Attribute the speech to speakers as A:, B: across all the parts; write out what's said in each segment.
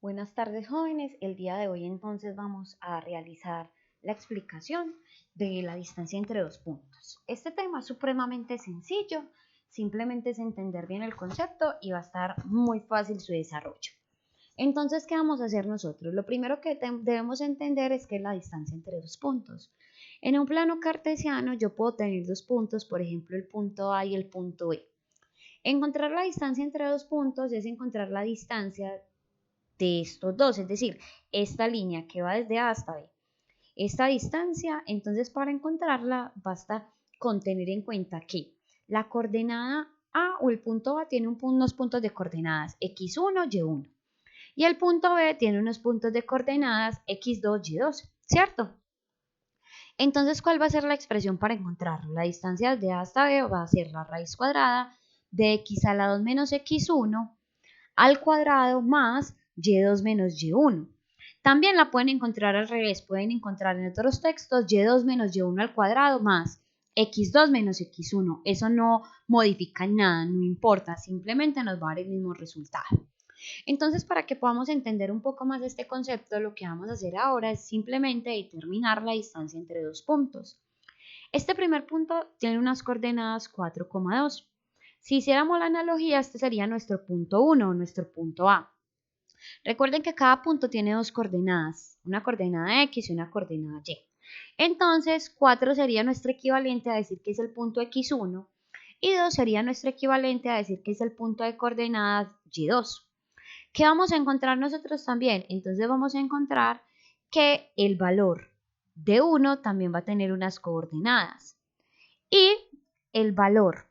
A: Buenas tardes, jóvenes. El día de hoy entonces vamos a realizar la explicación de la distancia entre dos puntos. Este tema es supremamente sencillo, simplemente es entender bien el concepto y va a estar muy fácil su desarrollo. Entonces, ¿qué vamos a hacer nosotros? Lo primero que debemos entender es que es la distancia entre dos puntos. En un plano cartesiano yo puedo tener dos puntos, por ejemplo el punto A y el punto B. Encontrar la distancia entre dos puntos es encontrar la distancia de estos dos, es decir, esta línea que va desde A hasta B. Esta distancia, entonces para encontrarla basta con tener en cuenta que la coordenada A o el punto A tiene unos puntos de coordenadas x1, y1 y el punto B tiene unos puntos de coordenadas x2, y2, ¿cierto? Entonces, ¿cuál va a ser la expresión para encontrarlo? La distancia de A hasta B va a ser la raíz cuadrada de x a la 2 menos x1 al cuadrado más y2 menos y1. También la pueden encontrar al revés, pueden encontrar en otros textos y2 menos y1 al cuadrado más x2 menos x1. Eso no modifica nada, no importa, simplemente nos va a dar el mismo resultado. Entonces, para que podamos entender un poco más este concepto, lo que vamos a hacer ahora es simplemente determinar la distancia entre dos puntos. Este primer punto tiene unas coordenadas 4,2. Si hiciéramos la analogía, este sería nuestro punto 1 o nuestro punto A. Recuerden que cada punto tiene dos coordenadas, una coordenada X y una coordenada Y. Entonces, 4 sería nuestro equivalente a decir que es el punto X1 y 2 sería nuestro equivalente a decir que es el punto de coordenadas Y2. ¿Qué vamos a encontrar nosotros también? Entonces vamos a encontrar que el valor de 1 también va a tener unas coordenadas y el valor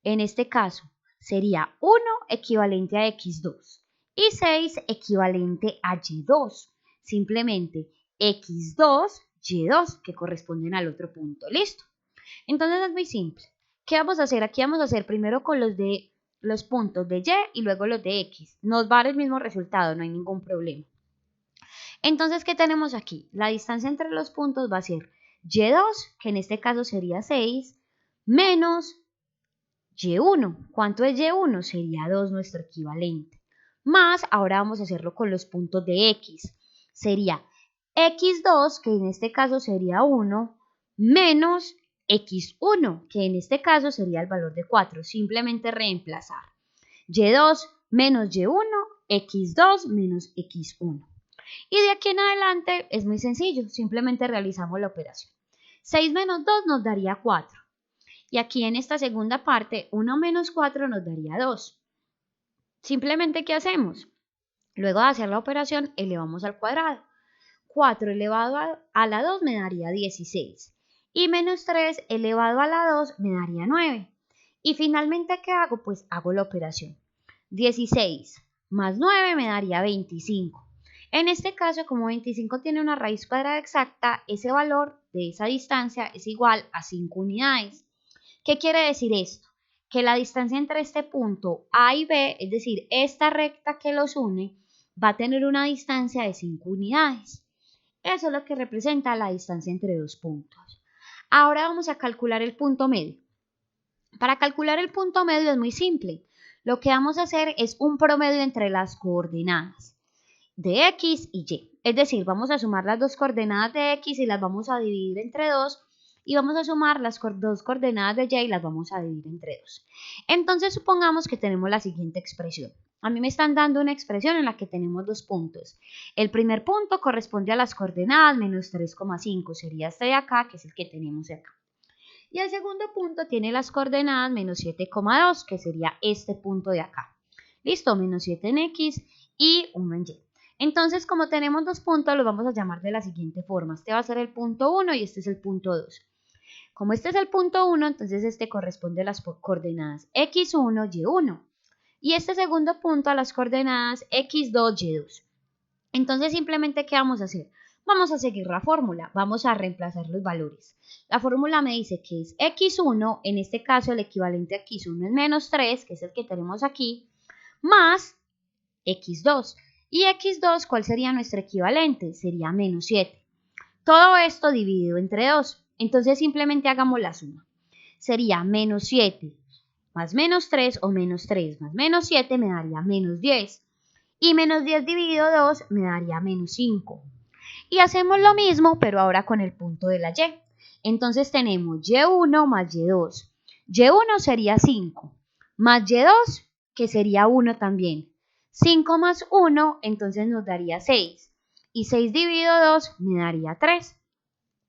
A: en este caso sería 1 equivalente a x2 y 6 equivalente a y2. Simplemente x2, y2 que corresponden al otro punto. ¿Listo? Entonces es muy simple. ¿Qué vamos a hacer? Aquí vamos a hacer primero con los puntos de y luego los de x. Nos va a dar el mismo resultado, no hay ningún problema. Entonces, ¿qué tenemos aquí? La distancia entre los puntos va a ser y2, que en este caso sería 6, menos y1. ¿Cuánto es y1? Sería 2 nuestro equivalente. Más, ahora vamos a hacerlo con los puntos de x. Sería x2, que en este caso sería 1, menos x1, que en este caso sería el valor de 4. Simplemente reemplazar. y2 menos y1, x2 menos x1. Y de aquí en adelante es muy sencillo. Simplemente realizamos la operación. 6 menos 2 nos daría 4. Y aquí en esta segunda parte, 1 menos 4 nos daría 2. Simplemente, ¿qué hacemos? Luego de hacer la operación, elevamos al cuadrado. 4 elevado a la 2 me daría 16. Y menos 3 elevado a la 2 me daría 9. Y finalmente, ¿qué hago? Pues hago la operación. 16 más 9 me daría 25. En este caso, como 25 tiene una raíz cuadrada exacta, ese valor de esa distancia es igual a 5 unidades. ¿Qué quiere decir esto? Que la distancia entre este punto A y B, es decir, esta recta que los une, va a tener una distancia de 5 unidades. Eso es lo que representa la distancia entre dos puntos. Ahora vamos a calcular el punto medio. Para calcular el punto medio es muy simple. Lo que vamos a hacer es un promedio entre las coordenadas de X y Y. Es decir, vamos a sumar las dos coordenadas de X y las vamos a dividir entre 2 y vamos a sumar las dos coordenadas de Y y las vamos a dividir entre 2. Entonces supongamos que tenemos la siguiente expresión. A mí me están dando una expresión en la que tenemos dos puntos. El primer punto corresponde a las coordenadas menos 3,5, sería este de acá, que es el que tenemos acá. Y el segundo punto tiene las coordenadas menos 7,2, que sería este punto de acá. Listo, menos 7 en X y 1 en Y. Entonces, como tenemos dos puntos, los vamos a llamar de la siguiente forma. Este va a ser el punto 1 y este es el punto 2. Como este es el punto 1, entonces este corresponde a las coordenadas x1, y1. Y este segundo punto a las coordenadas x2, y2. Entonces, simplemente, ¿qué vamos a hacer? Vamos a seguir la fórmula, vamos a reemplazar los valores. La fórmula me dice que es x1, en este caso el equivalente a x1 es menos 3, que es el que tenemos aquí, más x2. Y x2, ¿cuál sería nuestro equivalente? Sería menos 7. Todo esto dividido entre 2. Entonces simplemente hagamos la suma. Sería menos 7 más menos 3 o menos 3 más menos 7 me daría menos 10. Y menos 10 dividido 2 me daría menos 5. Y hacemos lo mismo, pero ahora con el punto de la y. Entonces tenemos y1 más y2. y1 sería 5, más y2, que sería 1 también. 5 más 1, entonces nos daría 6. Y 6 dividido 2 me daría 3.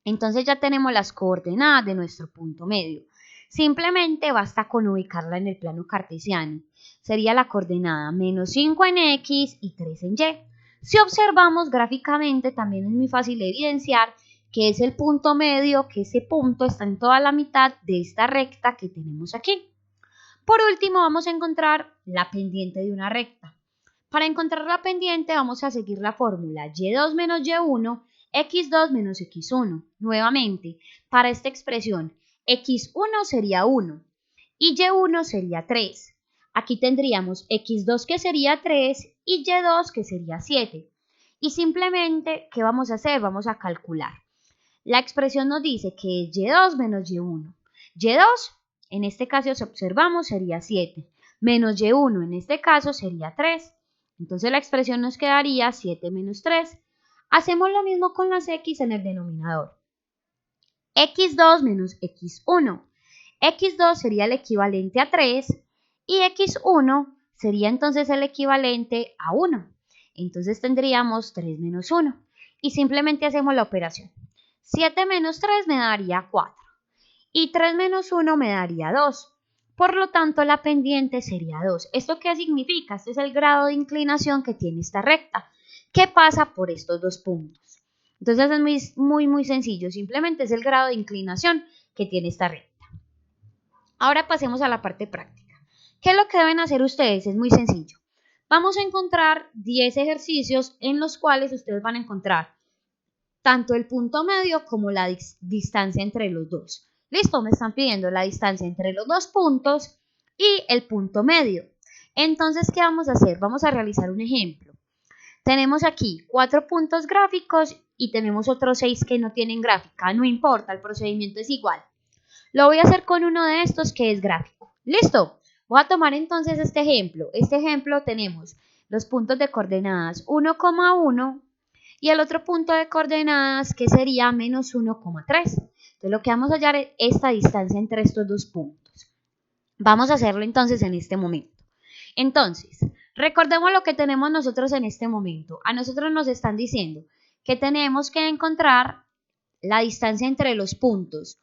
A: Entonces ya tenemos las coordenadas de nuestro punto medio. Simplemente basta con ubicarla en el plano cartesiano. Sería la coordenada menos 5 en X y 3 en Y. Si observamos gráficamente, también es muy fácil evidenciar que es el punto medio, que ese punto está en toda la mitad de esta recta que tenemos aquí. Por último, vamos a encontrar la pendiente de una recta. Para encontrar la pendiente vamos a seguir la fórmula y2 menos y1, x2 menos x1. Nuevamente, para esta expresión, x1 sería 1 y y1 sería 3. Aquí tendríamos x2 que sería 3 y y2 que sería 7. Y simplemente, ¿qué vamos a hacer? Vamos a calcular. La expresión nos dice que es y2 menos y1. y2, en este caso si observamos, sería 7. Menos y1, en este caso, sería 3. Entonces la expresión nos quedaría 7 menos 3. Hacemos lo mismo con las x en el denominador. x2 menos x1. x2 sería el equivalente a 3 y x1 sería entonces el equivalente a 1. Entonces tendríamos 3 menos 1 y simplemente hacemos la operación. 7 menos 3 me daría 4 y 3 menos 1 me daría 2. Por lo tanto, la pendiente sería 2. ¿Esto qué significa? Este es el grado de inclinación que tiene esta recta, que pasa por estos dos puntos. Entonces es muy sencillo. Simplemente es el grado de inclinación que tiene esta recta. Ahora pasemos a la parte práctica. ¿Qué es lo que deben hacer ustedes? Es muy sencillo. Vamos a encontrar 10 ejercicios en los cuales ustedes van a encontrar tanto el punto medio como la distancia entre los dos. Listo, me están pidiendo la distancia entre los dos puntos y el punto medio. Entonces, ¿qué vamos a hacer? Vamos a realizar un ejemplo. Tenemos aquí 4 puntos gráficos y tenemos otros 6 que no tienen gráfica. No importa, el procedimiento es igual. Lo voy a hacer con uno de estos que es gráfico. ¿Listo? Voy a tomar entonces este ejemplo. Este ejemplo tenemos los puntos de coordenadas 1,1 y el otro punto de coordenadas que sería menos 1,3. Entonces lo que vamos a hallar es esta distancia entre estos dos puntos. Vamos a hacerlo entonces en este momento. Entonces, recordemos lo que tenemos nosotros en este momento. A nosotros nos están diciendo que tenemos que encontrar la distancia entre los puntos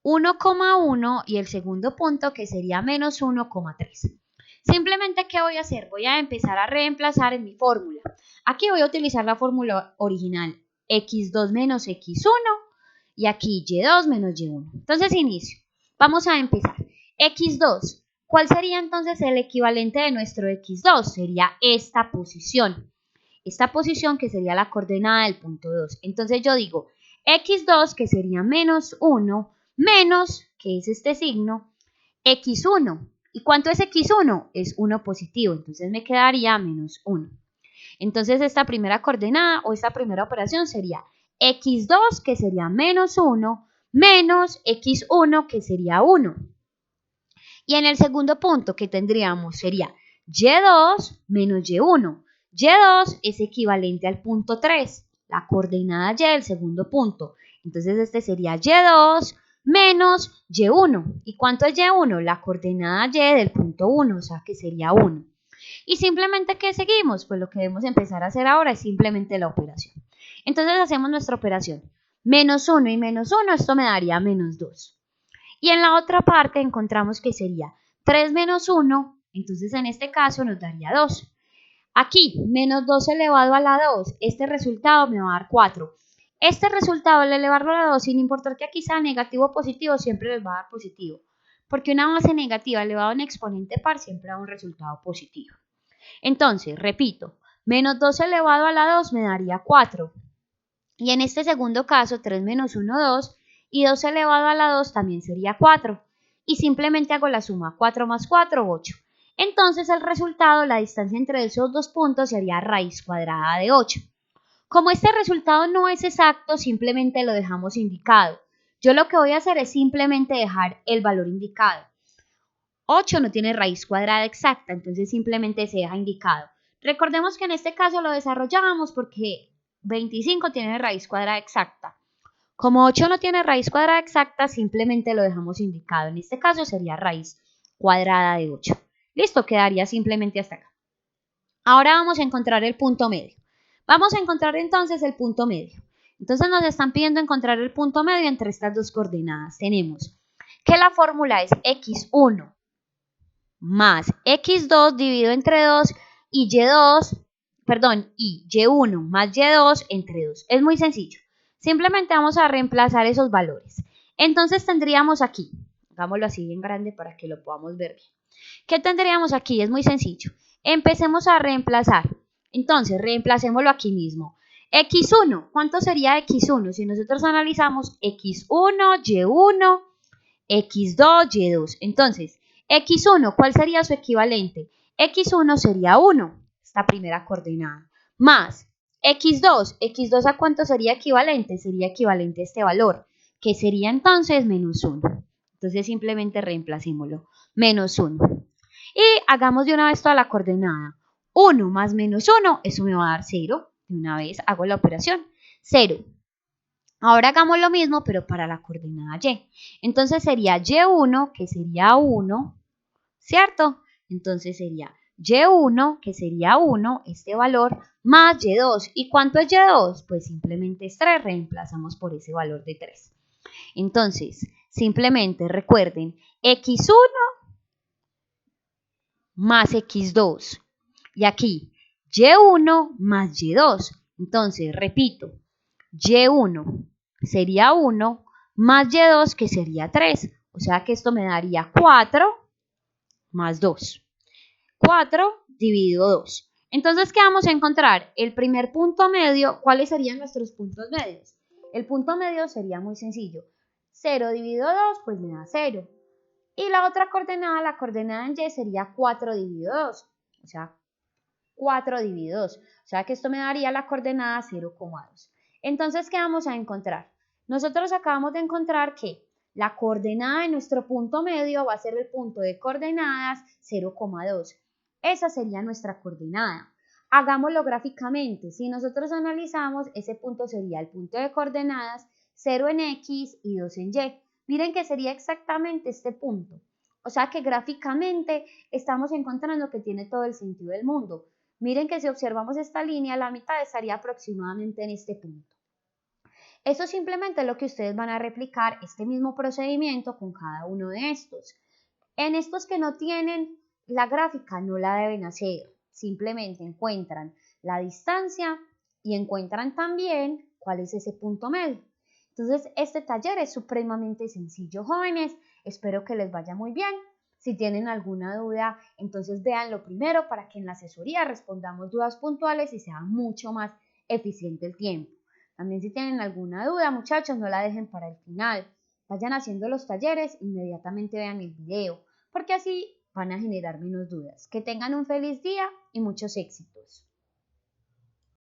A: 1,1 y el segundo punto que sería menos 1,3. Simplemente, ¿qué voy a hacer? Voy a empezar a reemplazar en mi fórmula. Aquí voy a utilizar la fórmula original, x2 menos x1 y aquí y2 menos y1. Entonces, inicio. Vamos a empezar. x2. ¿Cuál sería entonces el equivalente de nuestro x2? Sería esta posición. Esta posición que sería la coordenada del punto 2. Entonces yo digo x2 que sería menos 1 menos, que es este signo, x1. ¿Y cuánto es x1? Es 1 positivo, entonces me quedaría menos 1. Entonces esta primera coordenada o esta primera operación sería x2 que sería menos 1 menos x1 que sería 1. Y en el segundo punto que tendríamos sería y2 menos y1. Y2 es equivalente al punto 3, la coordenada y del segundo punto. Entonces este sería y2 menos y1. ¿Y cuánto es y1? La coordenada y del punto 1, o sea que sería 1. Y simplemente, ¿qué seguimos? Pues lo que debemos empezar a hacer ahora es simplemente la operación. Entonces hacemos nuestra operación. Menos 1 y menos 1, esto me daría menos 2. Y en la otra parte encontramos que sería 3 menos 1, entonces en este caso nos daría 2. Aquí, menos 2 elevado a la 2, este resultado me va a dar 4. Este resultado, al elevarlo a la 2, sin importar que aquí sea negativo o positivo, siempre les va a dar positivo. Porque una base negativa elevada a un exponente par siempre da un resultado positivo. Entonces, repito, menos 2 elevado a la 2 me daría 4. Y en este segundo caso, 3 menos 1, 2. Y 2 elevado a la 2 también sería 4. Y simplemente hago la suma, 4 más 4, 8. Entonces el resultado, la distancia entre esos dos puntos sería raíz cuadrada de 8. Como este resultado no es exacto, simplemente lo dejamos indicado. Yo lo que voy a hacer es simplemente dejar el valor indicado. 8 no tiene raíz cuadrada exacta, entonces simplemente se deja indicado. Recordemos que en este caso lo desarrollábamos porque 25 tiene raíz cuadrada exacta. Como 8 no tiene raíz cuadrada exacta, simplemente lo dejamos indicado. En este caso sería raíz cuadrada de 8. Listo, quedaría simplemente hasta acá. Ahora vamos a encontrar el punto medio. Vamos a encontrar entonces el punto medio. Entonces nos están pidiendo encontrar el punto medio entre estas dos coordenadas. Tenemos que la fórmula es x1 más x2 dividido entre 2 y y1 más y2 entre 2. Es muy sencillo. Simplemente vamos a reemplazar esos valores. Entonces tendríamos aquí, hagámoslo así bien grande para que lo podamos ver bien. ¿Qué tendríamos aquí? Es muy sencillo. Empecemos a reemplazar. Entonces, reemplacémoslo aquí mismo. X1, ¿cuánto sería X1? Si nosotros analizamos X1, Y1, X2, Y2. Entonces, X1, ¿cuál sería su equivalente? X1 sería 1, esta primera coordenada, más X2. ¿X2 a cuánto sería equivalente? Sería equivalente a este valor, que sería entonces menos 1. Entonces, simplemente reemplacémoslo. Menos 1. Y hagamos de una vez toda la coordenada. 1 más menos 1, eso me va a dar 0. De una vez hago la operación. 0. Ahora hagamos lo mismo, pero para la coordenada y. Entonces sería y1, que sería 1, ¿cierto? Entonces sería y1, que sería 1, este valor, más y2. ¿Y cuánto es y2? Pues simplemente es 3, reemplazamos por ese valor de 3. Entonces, simplemente recuerden, x1 más x2. Y aquí, y1 más y2. Entonces, repito, y1 sería 1 más y2 que sería 3. O sea que esto me daría 4 más 2. 4 dividido 2. Entonces, ¿qué vamos a encontrar? El primer punto medio, ¿cuáles serían nuestros puntos medios? El punto medio sería muy sencillo. 0 dividido 2, pues me da 0. Y la otra coordenada, la coordenada en y, sería 4 dividido 2. O sea, 4 dividido 2. O sea que esto me daría la coordenada 0,2. Entonces, ¿qué vamos a encontrar? Nosotros acabamos de encontrar que la coordenada de nuestro punto medio va a ser el punto de coordenadas 0,2. Esa sería nuestra coordenada. Hagámoslo gráficamente. Si nosotros analizamos, ese punto sería el punto de coordenadas 0 en X y 2 en Y. Miren que sería exactamente este punto. O sea que gráficamente estamos encontrando que tiene todo el sentido del mundo. Miren que si observamos esta línea, la mitad estaría aproximadamente en este punto. Eso simplemente es lo que ustedes van a replicar, este mismo procedimiento con cada uno de estos. En estos que no tienen la gráfica, no la deben hacer. Simplemente encuentran la distancia y encuentran también cuál es ese punto medio. Entonces, este taller es supremamente sencillo, jóvenes. Espero que les vaya muy bien. Si tienen alguna duda, entonces véanlo primero para que en la asesoría respondamos dudas puntuales y sea mucho más eficiente el tiempo. También si tienen alguna duda, muchachos, no la dejen para el final. Vayan haciendo los talleres, inmediatamente vean el video, porque así van a generar menos dudas. Que tengan un feliz día y muchos éxitos.